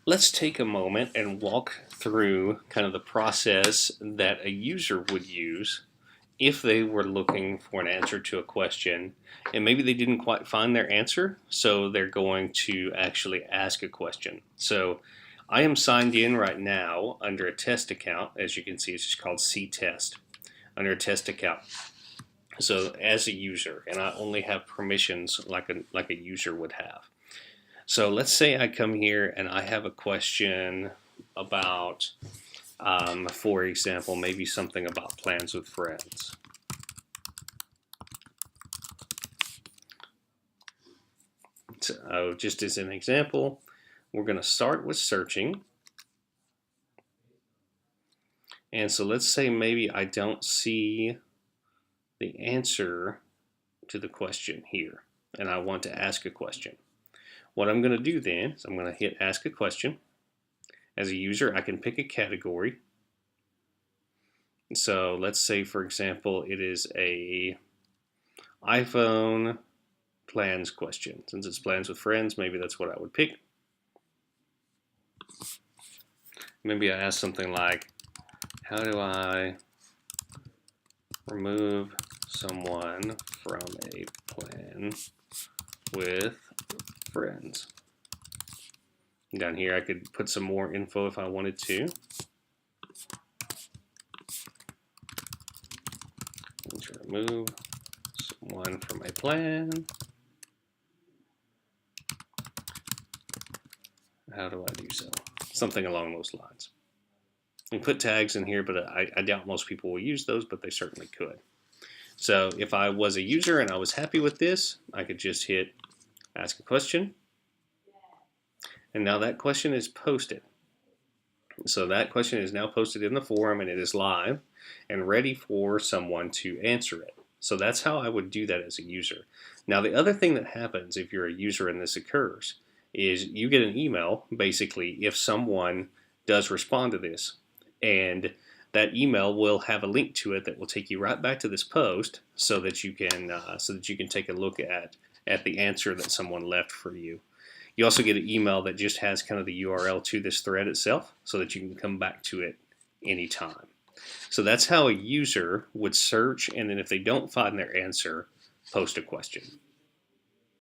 Let's take a moment and walk through kind of the process that a user would use if they were looking for an answer to a question and maybe they didn't quite find their answer, so they're going to actually ask a question. So I am signed in right now under a test account. As you can see, it's just called C-Test under a test account. So as a user, and I only have permissions like a user would have. So let's say I come here and I have a question about, for example, maybe something about plans with friends. So just as an example, we're going to start with searching. And so let's say maybe I don't see the answer to the question here, and I want to ask a question. What I'm going to do then is I'm going to hit ask a question. As a user, I can pick a category. So let's say, for example, it is a iPhone plans question. Since it's plans with friends, maybe that's what I would pick. Maybe I ask something like, how do I remove someone from a plan with friends? Down here I could put some more info if I wanted to. To remove someone from a plan. How do I do so? Something along those lines. You can put tags in here, but I doubt most people will use those, but they certainly could. So if I was a user and I was happy with this, I could just hit ask a question. And now that question is posted. So that question is now posted in the forum and it is live and ready for someone to answer it. So that's how I would do that as a user. Now the other thing that happens if you're a user and this occurs is you get an email basically if someone does respond to this, and that email will have a link to it that will take you right back to this post so that you can take a look at the answer that someone left for you. You also get an email that just has kind of the URL to this thread itself so that you can come back to it anytime. So that's how a user would search, and then if they don't find their answer, post a question.